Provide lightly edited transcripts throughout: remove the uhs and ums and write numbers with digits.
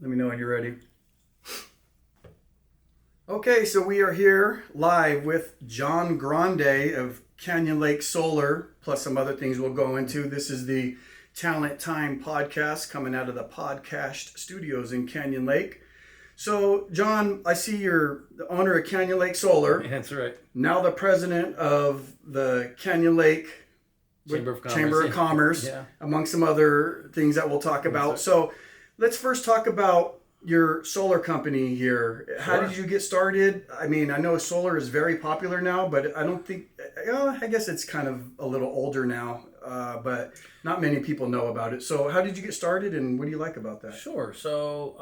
Let me know when you're ready. Okay, so we are here live with John Grande of Canyon Lake Solar, plus some other things we'll go into. This is the Talent Time podcast coming out of the Podcashed studios in Canyon Lake. So, John, I see you're the owner of Canyon Lake Solar. That's right. Now the president of the Canyon Lake Chamber of Commerce. Yeah. Among some other things that we'll talk about. So let's first talk about your solar company here. How did you get started? I mean, I know solar is very popular now, but I don't think, I guess it's kind of a little older now, but not many people know about it. So how did you get started and what do you like about that? Sure. So,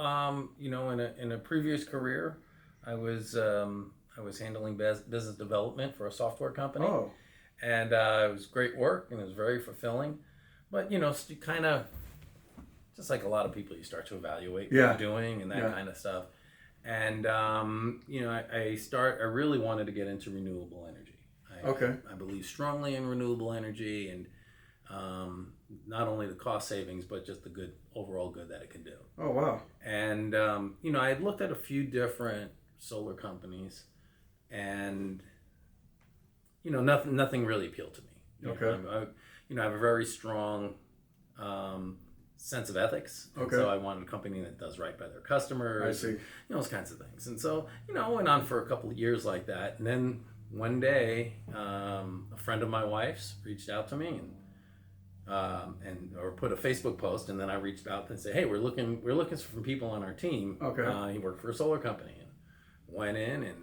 in a previous career, I was handling business development for a software company. Oh. And it was great work and it was very fulfilling. But, you kind of, just like a lot of people, you start to evaluate what you're doing and that kind of stuff. And, I really wanted to get into renewable energy. I believe strongly in renewable energy and not only the cost savings, but just the overall good that it can do. Oh, wow. And, I had looked at a few different solar companies and nothing really appealed to me. I have a very strong sense of ethics. And so I wanted a company that does right by their customers. I see. Those kinds of things. And so, I went on for a couple of years like that. And then one day, a friend of my wife's reached out to me or put a Facebook post. And then I reached out and said, hey, we're looking for people on our team. He worked for a solar company and went in and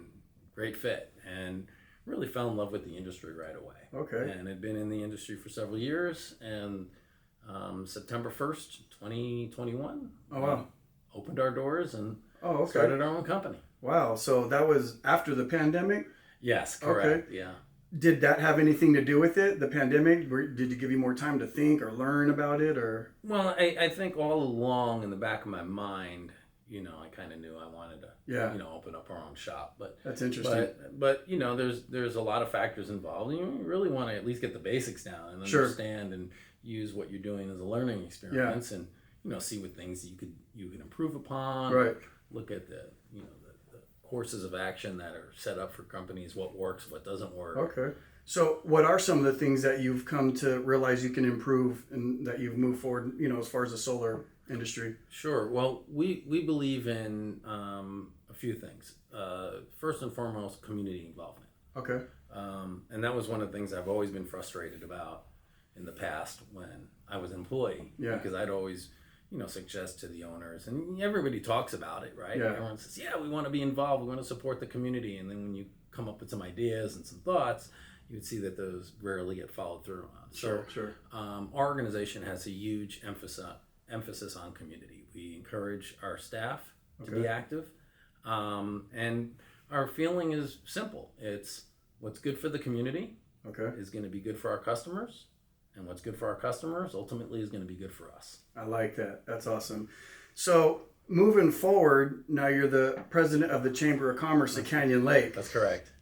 great fit. And really fell in love with the industry right away. And had been in the industry for several years. And September 1st, 2021, opened our doors and started our own company. Wow. So that was after the pandemic? Yes, correct. Yeah. Did that have anything to do with it, the pandemic? Did it give you more time to think or learn about it? Or? Well, I think all along in the back of my mind, I kind of knew I wanted to, open up our own shop. But that's interesting. But there's a lot of factors involved. You really want to at least get the basics down and understand and use what you're doing as a learning experience, and see what things you can improve upon. Right. Look at the courses of action that are set up for companies. What works, what doesn't work. Okay. So what are some of the things that you've come to realize you can improve and that you've moved forward, as far as the solar industry? Sure. Well, we believe in a few things. First and foremost, community involvement. Okay. And that was one of the things I've always been frustrated about in the past when I was an employee. Because I'd always, suggest to the owners, and everybody talks about it, right? Everyone says, we want to be involved, we want to support the community. And then when you come up with some ideas and some thoughts, you would see that those rarely get followed through on. Sure. Our organization has a huge emphasis on community. We encourage our staff to be active. And our feeling is simple. It's what's good for the community is going to be good for our customers. And what's good for our customers ultimately is going to be good for us. I like that. That's awesome. So moving forward, now you're the president of the Chamber of Commerce at Canyon Lake. That's correct.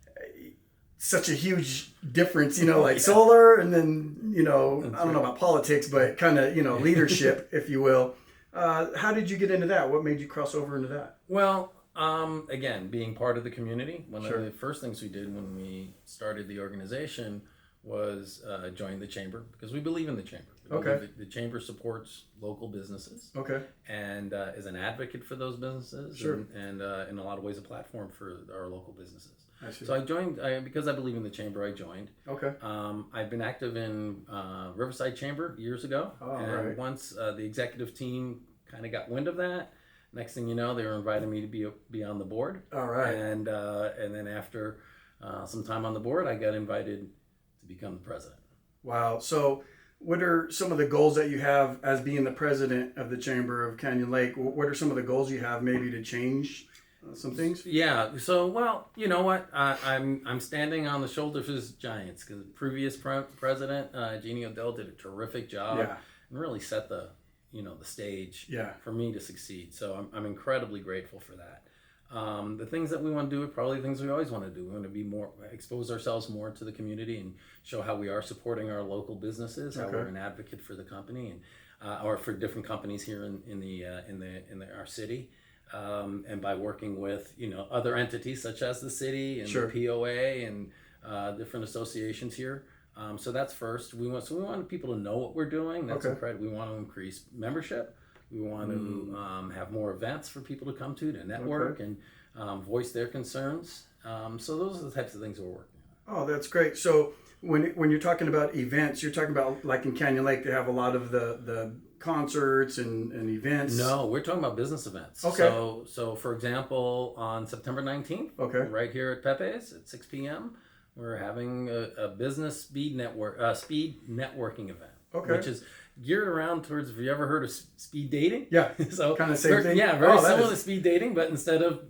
Such a huge difference, like solar and then, I don't know about politics, but kind of, leadership, if you will. How did you get into that? What made you cross over into that? Well, again, being part of the community, one of the first things we did when we started the organization was join the chamber because we believe in the chamber. The chamber supports local businesses. And is an advocate for those businesses. And in a lot of ways a platform for our local businesses. So I joined because I believe in the chamber. I joined. I've been active in Riverside Chamber years ago. Once the executive team kind of got wind of that, next thing you know, they were inviting me to be on the board. And then after some time on the board, I got invited to become the president. Wow. So what are some of the goals that you have as being the president of the Chamber of Canyon Lake? What are some of the goals you have maybe to change some things? Yeah. So, well, you know what? I'm standing on the shoulders of giants because the previous president, Jeannie Odell, did a terrific job and really set the stage for me to succeed. So I'm incredibly grateful for that. The things that we want to do are probably things we always want to do. We want to be expose ourselves more to the community and show how we are supporting our local businesses, how we're an advocate for the company. And or for different companies here in our city. And by working with other entities such as the city and the POA and different associations here, so that's first. We want people to know what we're doing. That's incredible. We want to increase membership. We want to have more events for people to come to network and voice their concerns. So those are the types of things we're working on. Oh, that's great. So when you're talking about events, you're talking about like in Canyon Lake, they have a lot of the concerts and events. No, we're talking about business events. Okay. So for example, on September 19th, right here at Pepe's at 6 p.m., we're having a business speed networking event, which is geared around towards. Have you ever heard of speed dating? Yeah. So kind of same thing. Yeah, very similar to speed dating, but instead of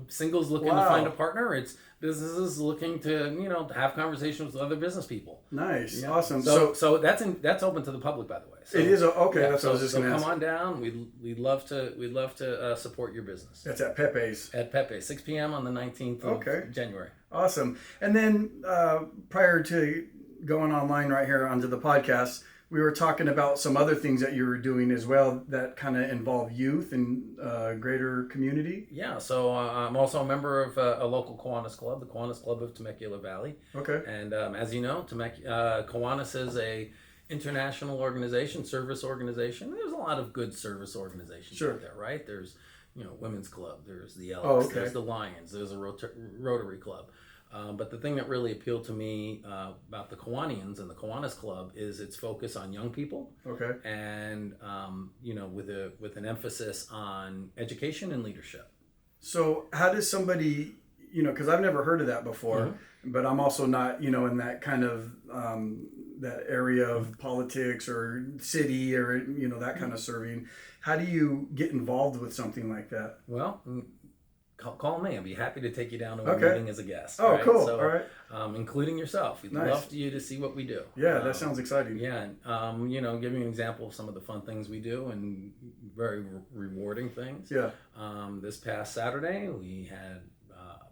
singles looking to find a partner, it's businesses looking to have conversations with other business people. Nice, awesome. So that's open to the public, by the way. So, it is okay. That's what I was just going to ask. Come on down. We'd love to support your business. That's at Pepe's. At Pepe's, 6 p.m. on the 19th of January. Awesome. And then prior to going online right here onto the podcast, we were talking about some other things that you were doing as well that kind of involve youth and greater community. Yeah, so I'm also a member of a local Kiwanis Club, the Kiwanis Club of Temecula Valley. Okay. And as you know, Kiwanis is a international organization, service organization. There's a lot of good service organizations out there, right? There's Women's Club, there's the Elks, there's the Lions, there's a Rotary Club. But the thing that really appealed to me about the Kiwanians and the Kiwanis Club is its focus on young people. Okay. And with an emphasis on education and leadership. So how does somebody, because I've never heard of that before, but I'm also not, in that kind of that area of politics or city or that kind of serving. How do you get involved with something like that? Well, call me. I'd be happy to take you down to a meeting as a guest. Oh, right? Cool. So, all right. Including yourself. We'd love for you to see what we do. Yeah, that sounds exciting. Yeah. And, give you an example of some of the fun things we do and very rewarding things. Yeah. This past Saturday, we had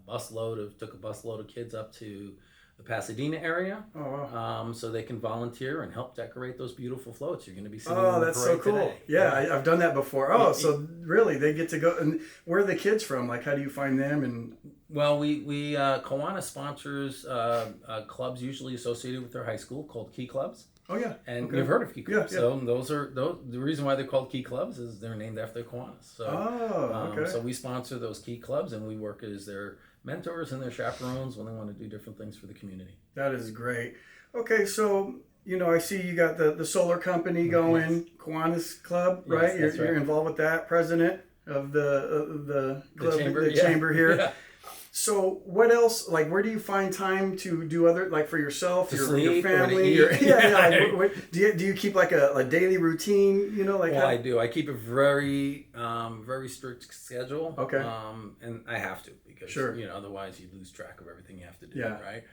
took a busload of kids up to the Pasadena area. Oh, wow. So they can volunteer and help decorate those beautiful floats you're going to be seeing. Oh, that's so cool. Today. Yeah, I've done that before. Oh, so really they get to go. And where are the kids from? Like, how do you find them? And well, we Kiwanis sponsors clubs usually associated with their high school called Key Clubs. Oh, yeah. And you've heard of Key Clubs. Yeah, yeah. So the reason why they're called Key Clubs is they're named after Kiwanis. So, so we sponsor those Key Clubs and we work as their mentors and their chaperones when they want to do different things for the community. That is great. Okay, so I see you got the solar company going, Kiwanis Club, right? Yes, you're involved with that, president of the club, the chamber here. Yeah. So what else? Like, where do you find time to do other, like, for yourself, your family? Do you keep like a daily routine? I do. I keep a very very strict schedule. Okay. And I have to because otherwise you lose track of everything you have to do. Yeah. Right.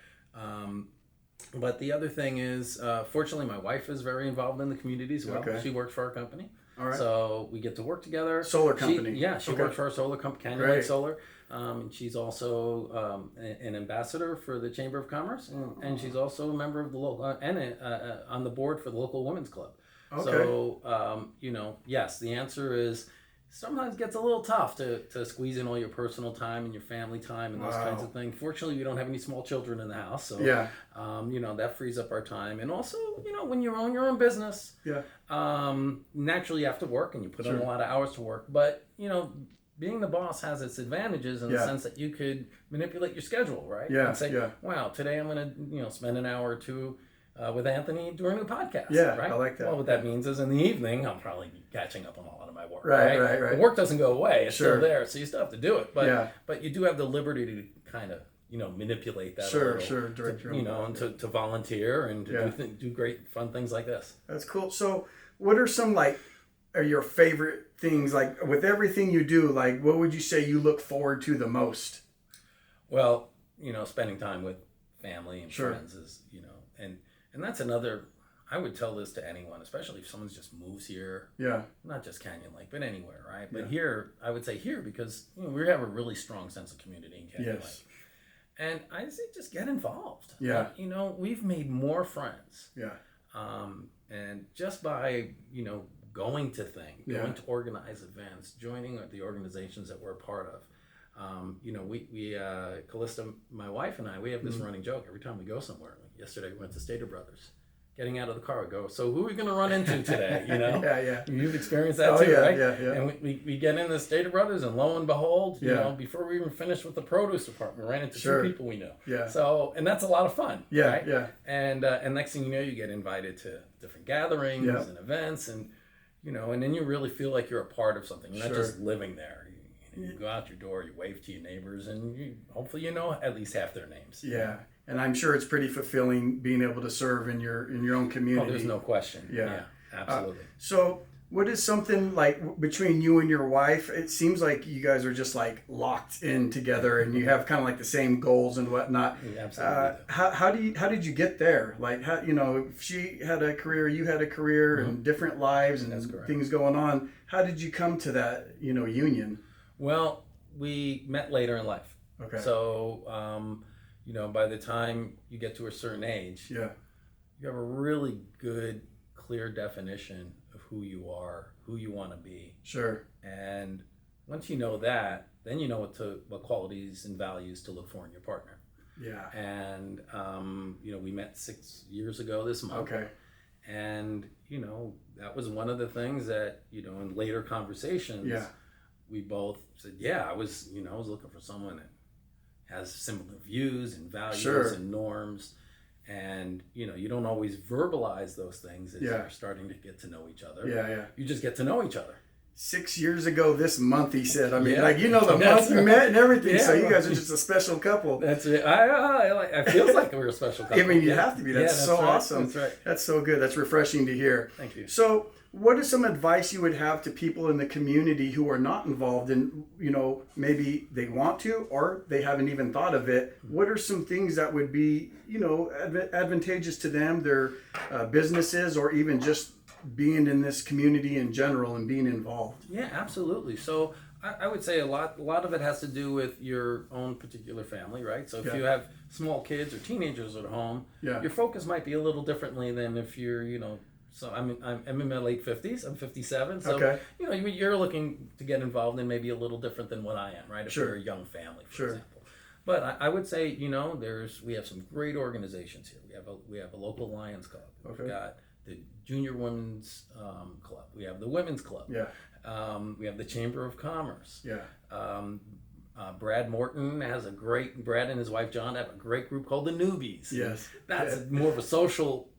But the other thing is, fortunately, my wife is very involved in the community as well. Okay. She works for our company. All right. So we get to work together. Solar company. She works for our solar company, Canyon Lake Solar. And she's also an ambassador for the Chamber of Commerce, and she's also a member of the local on the board for the local women's club. Okay. So yes, the answer is sometimes it gets a little tough to squeeze in all your personal time and your family time and those kinds of things. Fortunately, we don't have any small children in the house, so that frees up our time. And also, when you own your own business, naturally you have to work and you put in a lot of hours to work, but being the boss has its advantages in the sense that you could manipulate your schedule, right? Yeah. And say, wow, today I'm going to, spend an hour or two with Anthony doing a podcast. Yeah, right? I like that. Well, what that means is in the evening, I'll probably be catching up on a lot of my work. Right. The work doesn't go away. It's still there, so you still have to do it. But you do have the liberty to kind of, manipulate that a little. Direct your own and to volunteer and to do great, fun things like this. That's cool. So what are some, are your favorite things, with everything you do, what would you say you look forward to the most? Well, spending time with family and friends is, and that's another, I would tell this to anyone, especially if someone just moves here. Yeah. Not just Canyon Lake, but anywhere, right? But here, I would say here because, we have a really strong sense of community in Canyon Lake. And I say just get involved. Yeah. We've made more friends. Yeah. And just by, going to things, going to organize events, joining the organizations that we're a part of. Callista, my wife and I, we have this running joke every time we go somewhere. Like yesterday we went to Stater Brothers. Getting out of the car, we go, so who are we going to run into today? Yeah. You've experienced that too, right? Yeah. And we get in the Stater Brothers, and lo and behold, before we even finished with the produce department, we ran into two people we know. Yeah. So, and that's a lot of fun. Yeah. Right? Yeah. And next thing you know, you get invited to different gatherings and events, and and then you really feel like you're a part of something. You're not just living there. You go out your door, you wave to your neighbors, and hopefully you know at least half their names. Yeah. And I'm sure it's pretty fulfilling being able to serve in your own community. Oh, there's no question. Yeah, absolutely. So what is something like between you and your wife? It seems like you guys are just like locked in together, and you have kind of like the same goals and whatnot. Yeah, absolutely. How did you get there? Like how, if she had a career, you had a career, and different lives and things going on. How did you come to that union? Well, we met later in life. Okay. So by the time you get to a certain age, you have a really good, clear definition of who you are, who you want to be. Sure. And once you know that, then you know what qualities and values to look for in your partner. Yeah. And we met 6 years ago this month. Okay. And that was one of the things that in later conversations, we both said, I was looking for someone that has similar views and values and norms, and you don't always verbalize those things as you're starting to get to know each other. You just get to know each other. 6 years ago this month, he said. I mean, the month you met and everything. So you guys are just a special couple. That's it. I feels like we're a special couple. I mean, you have to be. That's so awesome. That's right. That's so good. That's refreshing to hear. Thank you. So, what is some advice you would have to people in the community who are not involved in, maybe they want to or they haven't even thought of it? What are some things that would be, advantageous to them, their businesses, or even just being in this community in general and being involved? Yeah, absolutely. So I would say a lot of it has to do with your own particular family, right? So if you have small kids or teenagers at home, your focus might be a little differently than if you're, so I'm in my late 50s. I'm 57. So, you're looking to get involved in maybe a little different than what I am, right? If you're a young family, for example. But I would say, we have some great organizations here. We have a local Lions Club. We've got the Junior Women's Club. We have the Women's Club. We have the Chamber of Commerce. Brad Morton Brad and his wife John have a great group called the Newbies. Yes. That's more of a social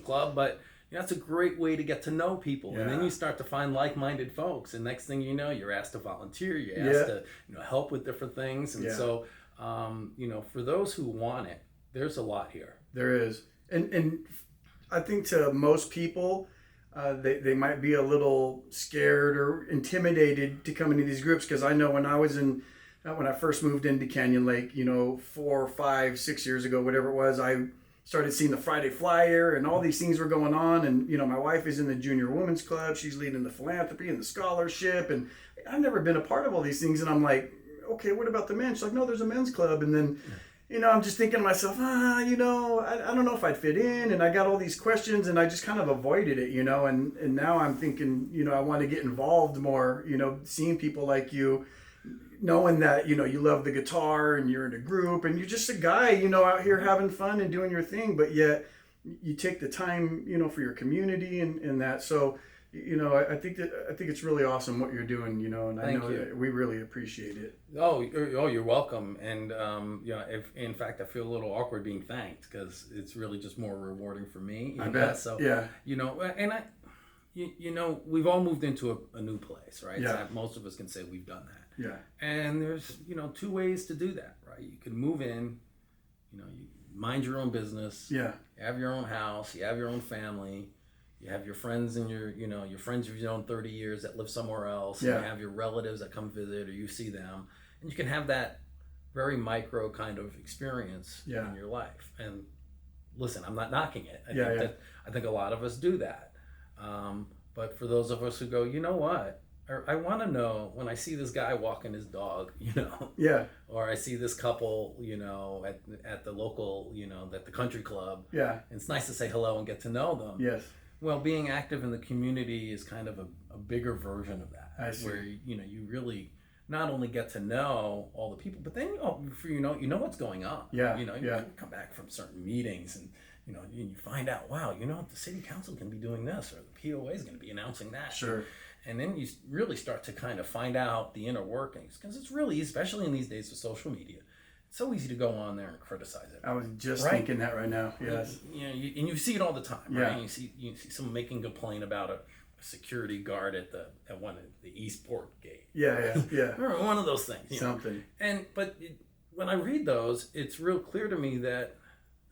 club, but that's a great way to get to know people. And then you start to find like-minded folks, and next thing you know, you're asked to volunteer, you're asked to help with different things. And so for those who want it, there's a lot here. There is. And I think to most people, they might be a little scared or intimidated to come into these groups, because I know when I first moved into Canyon Lake, 4, 5, 6 years ago, whatever it was, I started seeing the Friday Flyer and all these things were going on. And, my wife is in the Junior Women's Club. She's leading the philanthropy and the scholarship. And I've never been a part of all these things. And I'm like, okay, what about the men? She's like, no, there's a men's club. And then, I'm just thinking to myself, I don't know if I'd fit in. And I got all these questions and I just kind of avoided it, and now I'm thinking, I want to get involved more, seeing people like you, knowing that, you love the guitar and you're in a group and you're just a guy, out here having fun and doing your thing, but yet you take the time, for your community and that. So, I think it's really awesome what you're doing, and I know that we really appreciate it. Oh, you're welcome. And, if in fact, I feel a little awkward being thanked, because it's really just more rewarding for me. I bet. So, and we've all moved into a new place, right? Yeah. So most of us can say we've done that. Yeah. And there's, two ways to do that, right? You can move in, you mind your own business. Yeah. You have your own house. You have your own family. You have your friends and your friends you've known 30 years that live somewhere else. Yeah. And you have your relatives that come visit or you see them. And you can have that very micro kind of experience in your life. And listen, I'm not knocking it. I think a lot of us do that. But for those of us who go, you know what? I want to know when I see this guy walking his dog, or I see this couple, at the local, at the country club. Yeah. And it's nice to say hello and get to know them. Yes. Well, being active in the community is kind of a bigger version of that. I see. Where you really not only get to know all the people, but then you know what's going on. Yeah. You come back from certain meetings and you find out, wow, the city council can be doing this, or the POA is going to be announcing that. Sure. And then you really start to kind of find out the inner workings, because it's really, especially in these days with social media, it's so easy to go on there and criticize it. I was just thinking that right now. Yes. And you see it all the time, Yeah. right? You see someone making a complaint about a security guard at one of the Eastport gate. Yeah. Or one of those things. Something. But when I read those, it's real clear to me that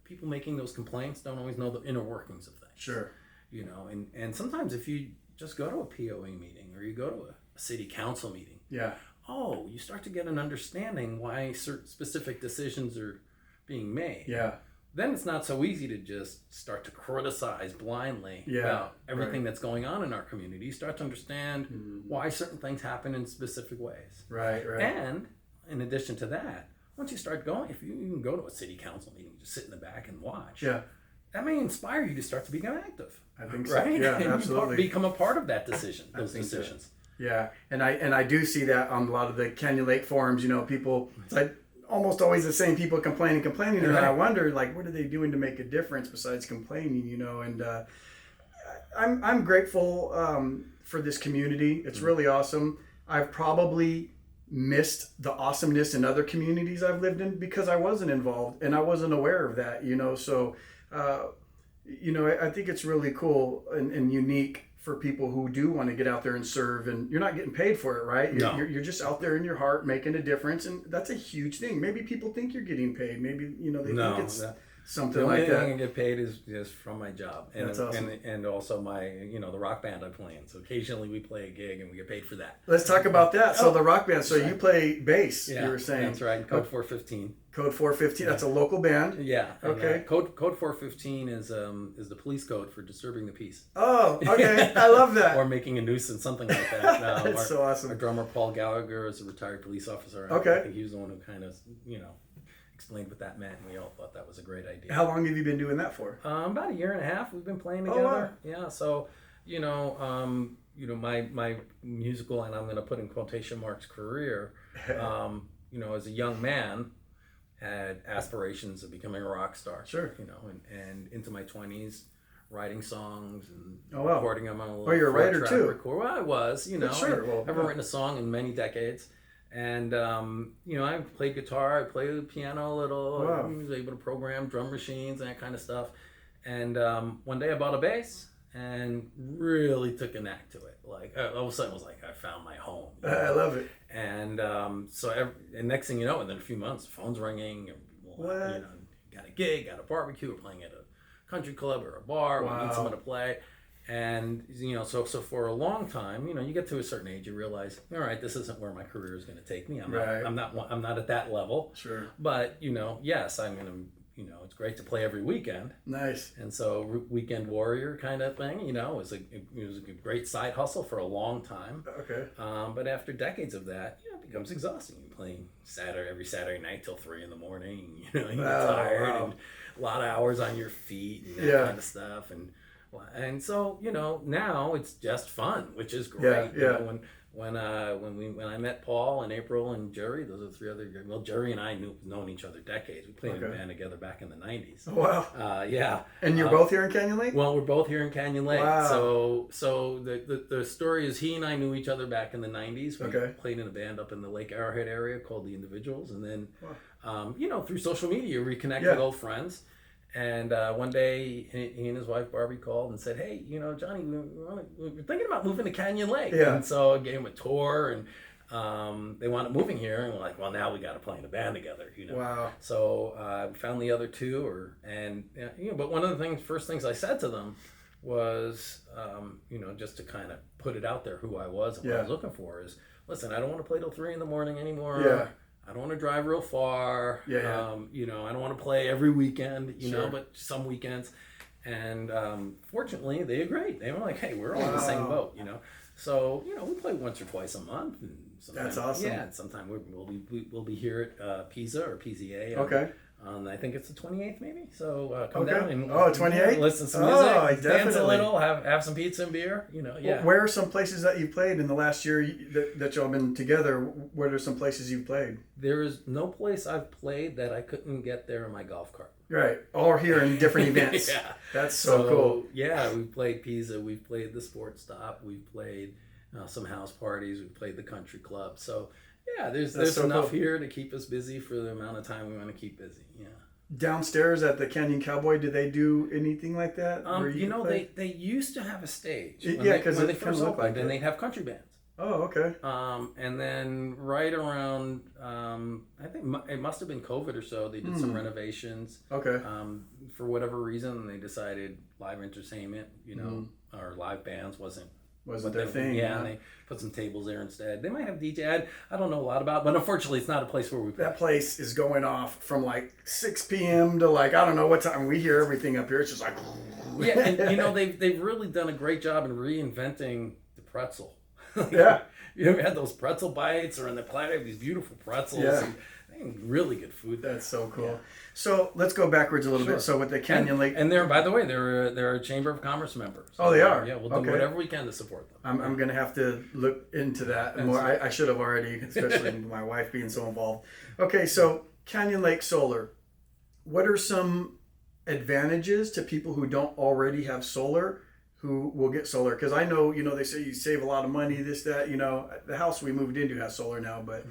people making those complaints don't always know the inner workings of things. Sure. And sometimes if you just go to a POA meeting or you go to a city council meeting, you start to get an understanding why certain specific decisions are being made. Yeah. Then it's not so easy to just start to criticize blindly about everything that's going on in our community. You start to understand why certain things happen in specific ways. Right. And in addition to that, once you start going, if you can go to a city council meeting, just sit in the back and watch. Yeah. That may inspire you to start to become active. I think so. Right? Yeah, and absolutely. become a part of that decision, those decisions. So. Yeah, and I do see that on a lot of the Canyon Lake forums. People, it's like almost always the same people complaining, and I wonder, like, what are they doing to make a difference besides complaining? And I'm grateful for this community. It's really awesome. I've probably missed the awesomeness in other communities I've lived in because I wasn't involved and I wasn't aware of that. So I think it's really cool and unique for people who do want to get out there and serve, and you're not getting paid for it, right? You're just out there in your heart making a difference, and that's a huge thing. Maybe people think you're getting paid. Maybe they think it's something like that. The only thing I get paid is just from my job, and that's awesome. and also my the rock band I play in. So occasionally we play a gig and we get paid for that. Let's talk about that. So the rock band. So you play bass. Yeah, you were saying that's right. Code 415. Code 415. That's a local band. Yeah. Okay. And, code 415 is the police code for disturbing the peace. Oh, okay. I love that. Or making a nuisance, something like that. That's so awesome. Our drummer Paul Gallagher is a retired police officer. Okay. I think he was the one who kind of explained what that meant, and we all thought that was a great idea. How long have you been doing that for? About a year and a half. We've been playing together. Oh, wow. Yeah. So my musical, and I'm going to put in quotation marks, career. As a young man, had aspirations of becoming a rock star. Sure. And into my 20s, writing songs and wow. recording them on a little. Oh, you're a writer too. Record. Well, I was. Sure. Well, I haven't written a song in many decades. And, I played guitar, I played the piano a little, wow. I was able to program drum machines and that kind of stuff. And one day I bought a bass and really took a knack to it. Like, all of a sudden it was like I found my home. I love it. And and next thing you know, within a few months, the phone's ringing. Got a gig, got a barbecue, we're playing at a country club or a bar, wow. we need someone to play. And so for a long time, you get to a certain age, you realize, all right, this isn't where my career is going to take me. I'm not at that level. Sure. But yes, I'm going to. It's great to play every weekend. Nice. And so weekend warrior kind of thing. It was a great side hustle for a long time. Okay. But after decades of that, it becomes exhausting. You're playing every Saturday night till 3 a.m. You get tired and a lot of hours on your feet and that kind of stuff. And so now it's just fun, which is great. Yeah. When I met Paul and April and Jerry, those are 3 other. Well, Jerry and I known each other decades. We played in a band together back in the '90s. Oh, wow. Yeah. And you're both here in Canyon Lake? Well, we're both here in Canyon Lake. Wow. So the story is he and I knew each other back in the '90s. We played in a band up in the Lake Arrowhead area called the Individuals, and then through social media, reconnect with old friends. And one day, he and his wife Barbie called and said, "Hey, Johnny, we're thinking about moving to Canyon Lake." Yeah. And so I gave him a tour, and they wound up moving here. And we're like, "Well, now we got to play in a band together." Wow. So we found the other two, but one of the first things I said to them was, just to kind of put it out there who I was and what I was looking for is, listen, I don't want to play till 3 a.m. anymore. Yeah. I don't want to drive real far. I don't want to play every weekend, but some weekends. And fortunately, they agreed. They were like, "Hey, we're all in the same boat, So, we play once or twice a month. And that's awesome. Yeah, and sometime we'll be here at Pisa or PZA. Okay. I think it's the 28th, maybe. So come down and 28th? Listen to some music, dance definitely. a little, have some pizza and beer. Yeah. Where are some places that you played in the last year that y'all been together? What are some places you've played? There is no place I've played that I couldn't get there in my golf cart. Right, all here in different events. Yeah, that's so cool. Yeah, we've played Pisa, we've played the Sports Stop, we've played some house parties, we've played the country club. So yeah, there's so enough here to keep us busy for the amount of time we want to keep busy. Yeah. Downstairs at the Canyon Cowboy, did they do anything like that? They used to have a stage. Because when they first opened, and they'd have country bands. Oh, okay. And then right around, I think it must have been COVID or so, they did some renovations. Okay. For whatever reason, they decided live entertainment, or live bands wasn't their thing. Yeah, and they put some tables there instead. They might have DJ. I don't know a lot about it, but unfortunately, it's not a place where we play. That place is going off from like 6 p.m. to like, I don't know what time. We hear everything up here. It's just like... Yeah, and they've really done a great job in reinventing the pretzel. Yeah. You ever had those pretzel bites or in the platter, these beautiful pretzels? Yeah. Really good food. That's so cool. Yeah. So let's go backwards a little bit. So with the Canyon Lake, and by the way, they're a Chamber of Commerce member. So oh, they are. Yeah, we'll do whatever we can to support them. I'm going to have to look into that more. I should have already, especially my wife being so involved. Okay, so Canyon Lake Solar. What are some advantages to people who don't already have solar, who will get solar? Because I know, they say you save a lot of money. This, that. The house we moved into has solar now, but.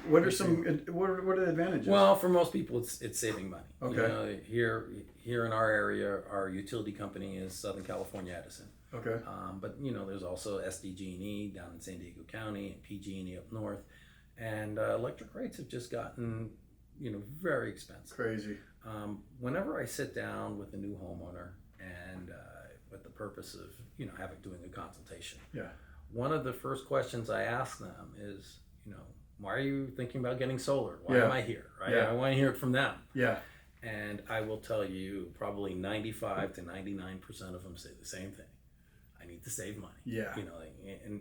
What are the advantages? Well, for most people, it's saving money. Okay. Here in our area, our utility company is Southern California Edison. Okay. But there's also SDG&E down in San Diego County and PG&E up north, and electric rates have just gotten very expensive. Crazy. Whenever I sit down with a new homeowner and with the purpose of doing a consultation, one of the first questions I ask them is why are you thinking about getting solar? Why am I here? Right? I want to hear it from them. Yeah. And I will tell you, probably 95 to 99% of them say the same thing. I need to save money. Yeah.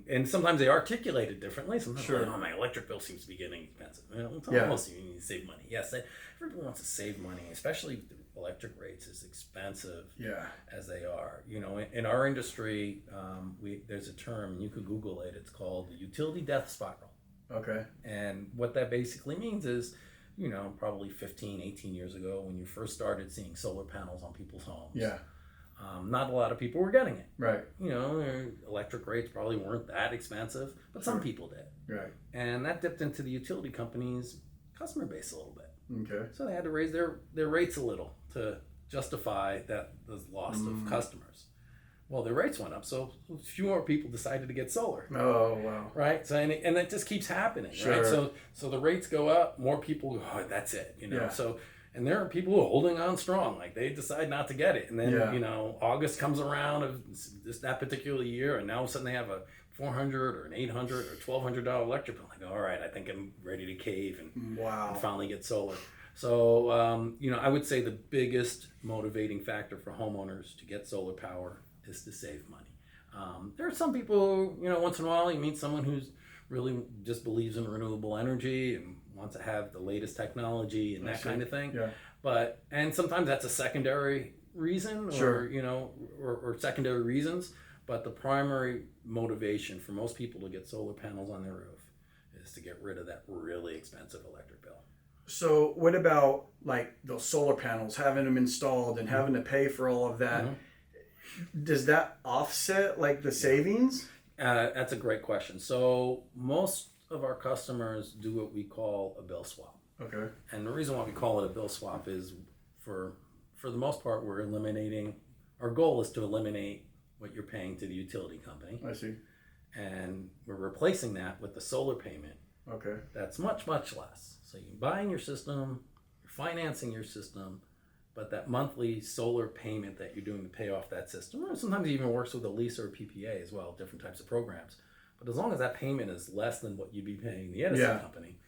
And sometimes they articulate it differently. Sometimes sure. My electric bill seems to be getting expensive. Most of you need to save money. Yes, everyone wants to save money, especially with the electric rates as expensive as they are. In our industry, there's a term, and you could Google it. It's called the utility death spiral. Okay. And what that basically means is, probably 15, 18 years ago when you first started seeing solar panels on people's homes. Yeah. Not a lot of people were getting it. Right. Electric rates probably weren't that expensive, but some people did. Right. And that dipped into the utility company's customer base a little bit. Okay. So they had to raise their rates a little to justify the loss of customers. Well, their rates went up, so fewer people decided to get solar. Oh, wow. Right? So and that just keeps happening, sure. right? So the rates go up, more people go, oh, that's it, Yeah. So, and there are people who are holding on strong, like they decide not to get it. And then, August comes around of that particular year, and now all of a sudden they have a $400 or an $800 or $1,200 electric bill. Like, all right, I think I'm ready to cave and finally get solar. So, I would say the biggest motivating factor for homeowners to get solar power is to save money. There are some people, once in a while you meet someone who's really just believes in renewable energy and wants to have the latest technology and that kind of thing. Yeah. And sometimes that's a secondary reason sure. or secondary reasons. But the primary motivation for most people to get solar panels on their roof is to get rid of that really expensive electric bill. So what about like those solar panels, having them installed and having to pay for all of that? Does that offset like the savings? That's a great question. So most of our customers do what we call a bill swap. Okay. And the reason why we call it a bill swap is for the most part, our goal is to eliminate what you're paying to the utility company. I see. And we're replacing that with the solar payment. Okay. That's much, much less. So you're buying your system, you're financing your system, but that monthly solar payment that you're doing to pay off that system, or sometimes it even works with a lease or a PPA as well, different types of programs. But as long as that payment is less than what you'd be paying the Edison company,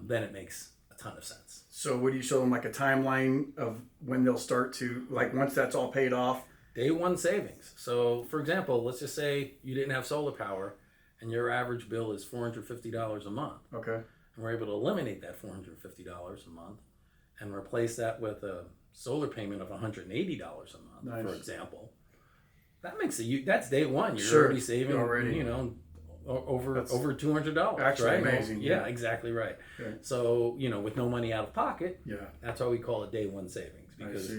then it makes a ton of sense. So what do you show them, like a timeline of when they'll start to, like once that's all paid off? Day one savings. So for example, let's just say you didn't have solar power and your average bill is $450 a month. Okay. And we're able to eliminate that $450 a month. and replace that with a solar payment of $180 a month, for example, that makes that's day one. You're already saving, over $200. Actually, right? amazing. Yeah, exactly right. Okay. So, with no money out of pocket, that's why we call it day one savings, because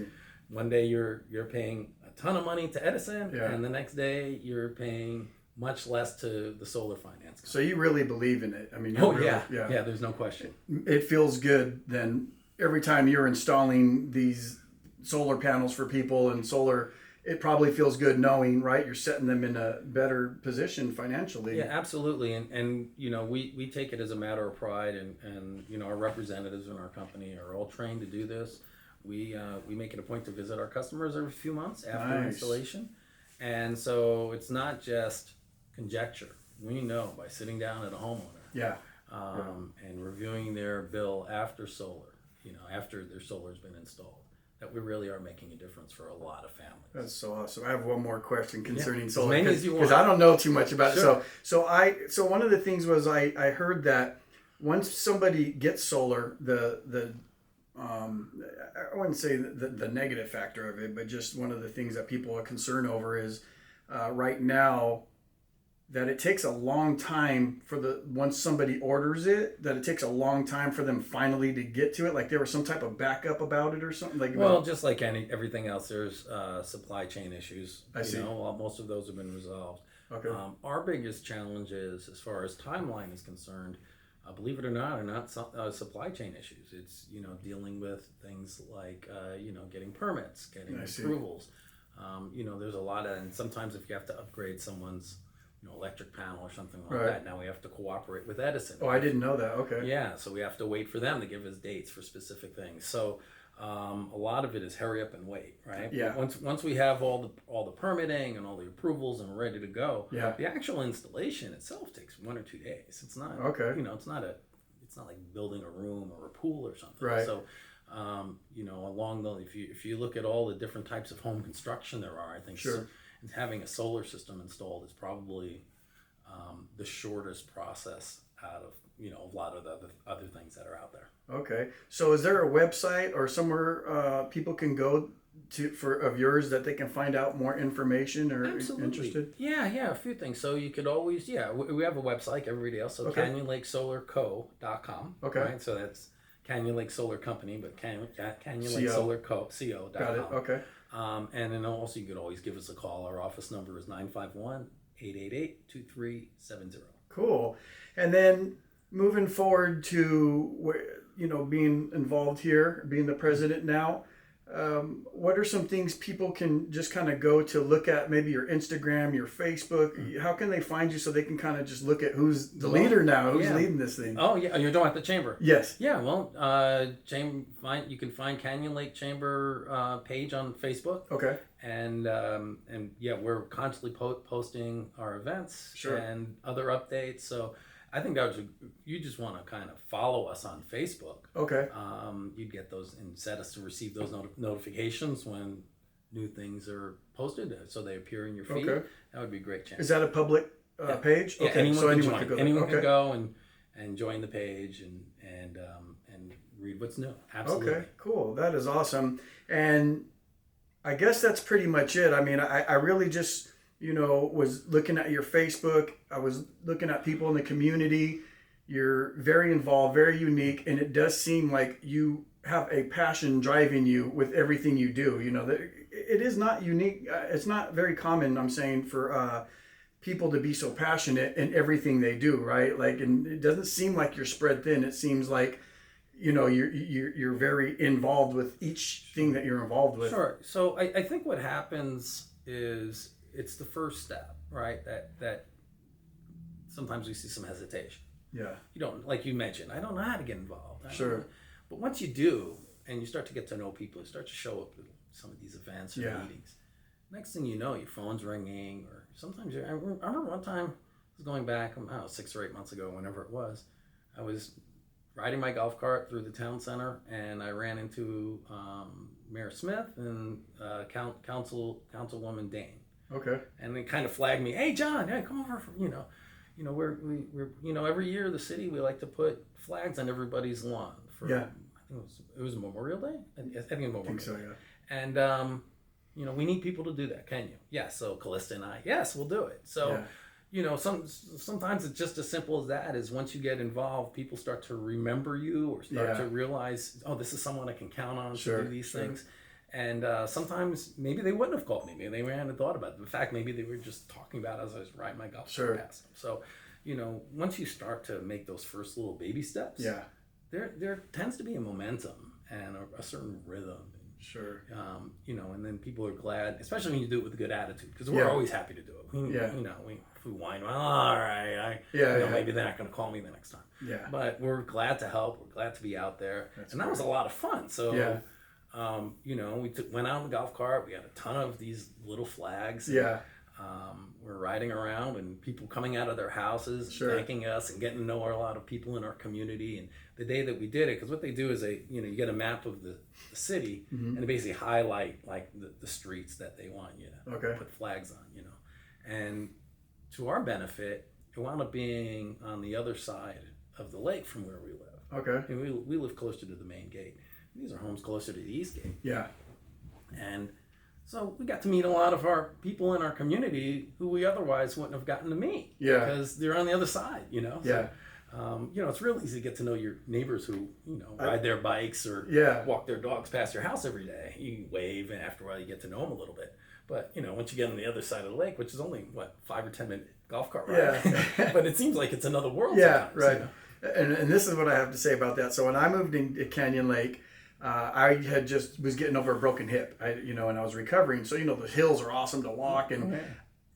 one day you're paying a ton of money to Edison, and the next day you're paying much less to the solar finance company. So you really believe in it. I mean, yeah, there's no question. It feels good then every time you're installing these solar panels for people and solar, it probably feels good knowing, right, you're setting them in a better position financially. Yeah, absolutely. And we take it as a matter of pride, and our representatives in our company are all trained to do this. We make it a point to visit our customers every few months after installation. And so it's not just conjecture. We know by sitting down at a homeowner and reviewing their bill after solar, after their solar's been installed, that we really are making a difference for a lot of families. That's so awesome. I have one more question concerning solar, as many as you want, because I don't know too much about it. So one of the things was I heard that once somebody gets solar, the I wouldn't say the negative factor of it, but just one of the things that people are concerned over is right now that it takes a long time once somebody orders it, that it takes a long time for them finally to get to it. Like there was some type of backup about it or something. Just like everything else, there's supply chain issues. I see. Most of those have been resolved. Okay. Our biggest challenge is, as far as timeline is concerned, believe it or not, are not supply chain issues. It's dealing with things like getting permits, getting approvals. There's a lot of, and sometimes if you have to upgrade someone's electric panel or something like that, now we have to cooperate with Edison. Oh, I didn't know that. Okay. Yeah, so we have to wait for them to give us dates for specific things. So a lot of it is hurry up and wait, right? Yeah. Once we have all the permitting and all the approvals and we're ready to go, the actual installation itself takes 1 or 2 days. It's not it's not like building a room or a pool or something. Right. So if you look at all the different types of home construction there are, I think having a solar system installed is probably the shortest process out of a lot of the other things that are out there. Okay, so is there a website or somewhere people can go to of yours that they can find out more information or interested? Yeah, a few things. So you could always we have a website like everybody else. So CanyonLakeSolarCo.com. Okay, right? So that's Canyon Lake Solar Company, but Canyon Lake Solar Co.com. Got it. Okay. And then also you could always give us a call. Our office number is 951-888-2370. Cool. And then moving forward to being involved here, being the president now, what are some things people can just kind of go to look at, maybe your Instagram, your Facebook? How can they find you so they can kind of just look at who's the leader now, who's leading this thing? Oh, yeah. You're talking about the chamber? Yes. Yeah, well, you can find Canyon Lake Chamber page on Facebook. Okay. And we're constantly posting our events and other updates. So I think you just want to kind of follow us on Facebook. Okay. You'd get those and set us to receive those notifications when new things are posted, so they appear in your feed. Okay. That would be a great chance. Is that a public page? Yeah, okay. Anyone can go and join the page and read what's new. Absolutely. Okay, cool. That is awesome. And I guess that's pretty much it. I mean, I really just was looking at your Facebook. I was looking at people in the community. You're very involved, very unique, and it does seem like you have a passion driving you with everything you do. It is not unique. It's not very common, I'm saying, for people to be so passionate in everything they do, right? And it doesn't seem like you're spread thin. It seems like you're very involved with each thing that you're involved with. Sure. So I think what happens is it's the first step, right? That sometimes we see some hesitation. Yeah. You don't, like you mentioned, I don't know how to get involved. Sure. But once you do, and you start to get to know people, you start to show up at some of these events or meetings. Next thing you know, your phone's ringing, or sometimes I remember one time, I was going back, 6 or 8 months ago, whenever it was, I was riding my golf cart through the town center, and I ran into Mayor Smith and Councilwoman Dane. Okay. And they kind of flagged me, "Hey, John, come over." We're every year the city, we like to put flags on everybody's lawn for it was Memorial Day. I think it was Memorial Day. So, yeah. And we need people to do that. Can you? Yes. So Callista and I, yes, we'll do it. So, sometimes it's just as simple as that. Is once you get involved, people start to remember you or start to realize, oh, this is someone I can count on to do these things. And sometimes maybe they wouldn't have called me. Maybe they hadn't thought about it. In fact, maybe they were just talking about it as I was riding my golf cart past them. So, once you start to make those first little baby steps, there tends to be a momentum and a certain rhythm. Sure. And then people are glad, especially when you do it with a good attitude, because we're always happy to do it. If we whine, well, all right, maybe they're not going to call me the next time. Yeah. But we're glad to help. We're glad to be out there. That was a lot of fun. So, we went out in the golf cart. We had a ton of these little flags. And, we're riding around and people coming out of their houses, thanking us and getting to know a lot of people in our community. And the day that we did it, because what they do is you get a map of the city and they basically highlight like the streets that they want you to put flags on, And to our benefit, it wound up being on the other side of the lake from where we live. Okay. And we live closer to the main gate. These are homes closer to the east gate. Yeah. And so we got to meet a lot of our people in our community who we otherwise wouldn't have gotten to meet. Yeah. Because they're on the other side, Yeah. So, it's real easy to get to know your neighbors who, ride their bikes or walk their dogs past your house every day. You wave, and after a while you get to know them a little bit. But, once you get on the other side of the lake, which is only, 5 or 10 minute golf cart ride. Yeah. But it seems like it's another world. Yeah, right. And this is what I have to say about that. So when I moved into Canyon Lake, I had was getting over a broken hip, and I was recovering. So, the hills are awesome to walk, and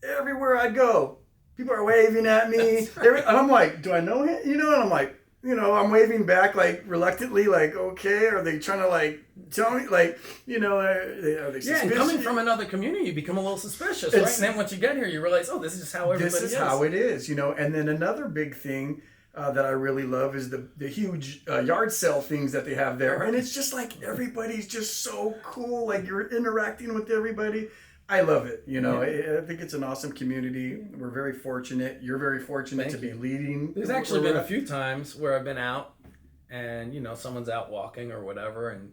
everywhere I go, people are waving at me. And I'm like, do I know him? And I'm like, I'm waving back, like, reluctantly, like, okay. Are they trying to, like, tell me, like, are they suspicious? Yeah, and coming from another community, you become a little suspicious, right? And then once you get here, you realize, oh, this is just how everybody is. This is how it is, And then another big thing that I really love is the huge yard sale things that they have there. And it's just like everybody's just so cool. Like you're interacting with everybody. I love it. I think it's an awesome community. We're very fortunate. You're very fortunate to be leading. There's actually been a few times where I've been out and, someone's out walking or whatever. And,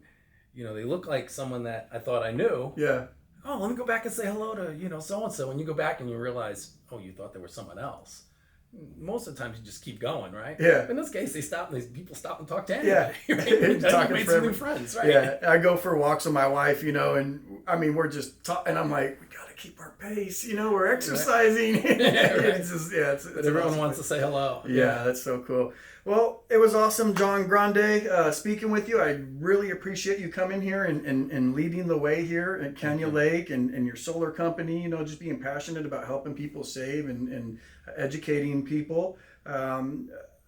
they look like someone that I thought I knew. Yeah. Oh, let me go back and say hello to, so-and-so. And you go back and you realize, oh, you thought they were someone else. Most of the times you just keep going, right? Yeah. In this case, people stop and talk to anybody. Yeah. Right? Talking made some new friends, right? Yeah. I go for walks with my wife, and I mean, we're just talking, and I'm like, we got to keep our pace, we're exercising. Right. It's just, it's everyone awesome wants to say hello. Yeah, that's so cool. Well, it was awesome, John Grande, speaking with you. I really appreciate you coming here and leading the way here at Canyon Lake and your solar company, just being passionate about helping people save and educating people.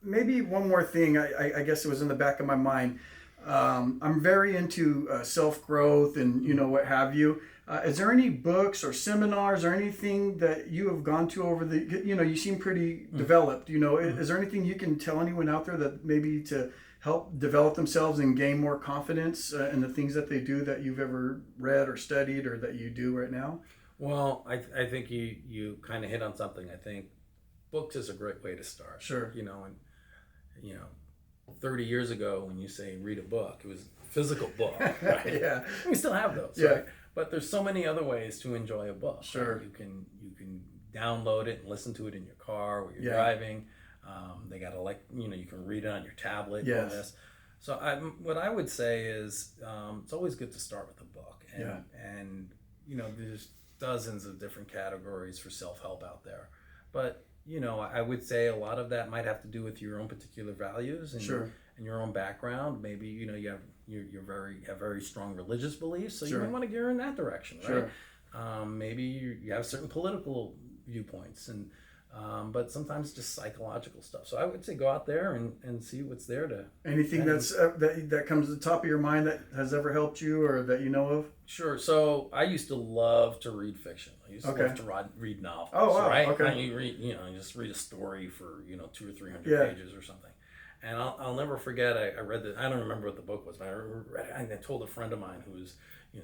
Maybe one more thing, I guess it was in the back of my mind. I'm very into self-growth and, what have you. Is there any books or seminars or anything that you have gone to over you seem pretty developed, is there anything you can tell anyone out there that maybe to help develop themselves and gain more confidence in the things that they do that you've ever read or studied or that you do right now? Well, I think you kind of hit on something. I think books is a great way to start. Sure. 30 years ago when you say read a book, it was a physical book, right? Yeah. We still have those, right? But there's so many other ways to enjoy a book. Sure. Right? You can download it and listen to it in your car while you're driving. They got you can read it on your tablet. Yes. And this. So what I would say is it's always good to start with a book. And there's dozens of different categories for self-help out there. But I would say a lot of that might have to do with your own particular values and, and your own background. Maybe you have very strong religious beliefs, so you might want to gear in that direction, right? Maybe you have certain political viewpoints, and but sometimes just psychological stuff. So I would say go out there and see what's there to. Anything that comes to the top of your mind that has ever helped you or that you know of? Sure. So I used to love to read fiction. I used to love to read novels. Oh, wow. Right? Okay. And you read, you just read a story for 200 or 300 pages or something. And I'll never forget. I read I don't remember what the book was, but I read it, and I told a friend of mine who was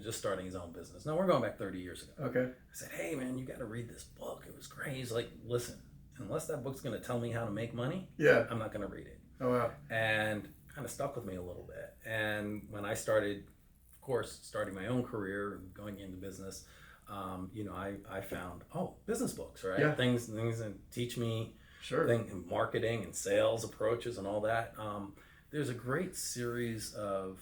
just starting his own business. Now we're going back 30 years ago. Okay. I said, hey man, you got to read this book. It was great. He's like, listen, unless that book's going to tell me how to make money, I'm not going to read it. Oh wow. And kind of stuck with me a little bit. And when I started, of course, starting my own career, going into business, I found business books, right? Yeah. Things that teach me marketing and sales approaches and all that. There's a great series of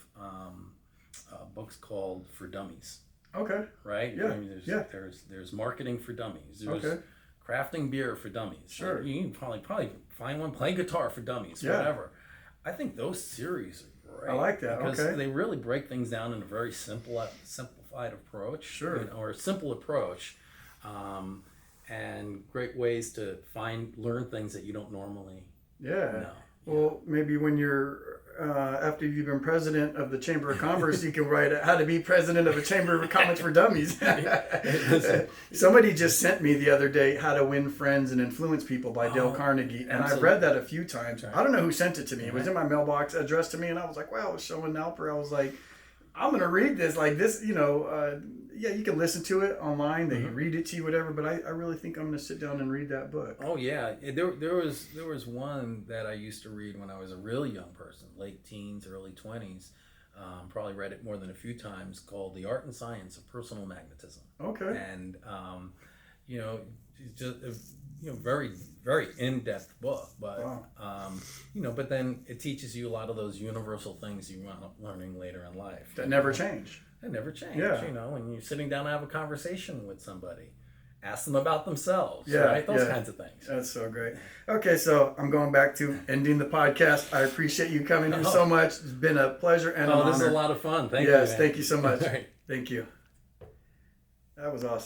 books called For Dummies. Okay. Right? Yeah. I mean, there's marketing for dummies. There's crafting beer for dummies. Sure. You can probably find one. Play guitar for dummies. Whatever. I think those series are great. I like that. Because they really break things down in a very simplified approach. Sure. Or a simple approach, and great ways to learn things that you don't normally know. Well, maybe when you're after you've been president of the Chamber of Commerce, you can write how to be president of a Chamber of Commerce for Dummies. Somebody just sent me the other day How to Win Friends and Influence People by Dale Carnegie, and I've read that a few times. Right. I don't know who sent it to me. It was in my mailbox addressed to me, and I was like, wow, it was showing Nalper. I was like, I'm going to read this. Like this, you can listen to it online. They read it to you, whatever. But I really think I'm going to sit down and read that book. Oh yeah, there was one that I used to read when I was a really young person, late teens, early 20s. Probably read it more than a few times. Called The Art and Science of Personal Magnetism. Okay. And just a very, very in-depth book, but but then it teaches you a lot of those universal things you want learning later in life that never change. That never change. When you're sitting down to have a conversation with somebody, ask them about themselves. Right? Those kinds of things. That's so great. Okay, so I'm going back to ending the podcast. I appreciate you coming in so much. It's been a pleasure and an honor. This is a lot of fun. Thank you. Yes, man. thank you so much. Right. Thank you. That was awesome.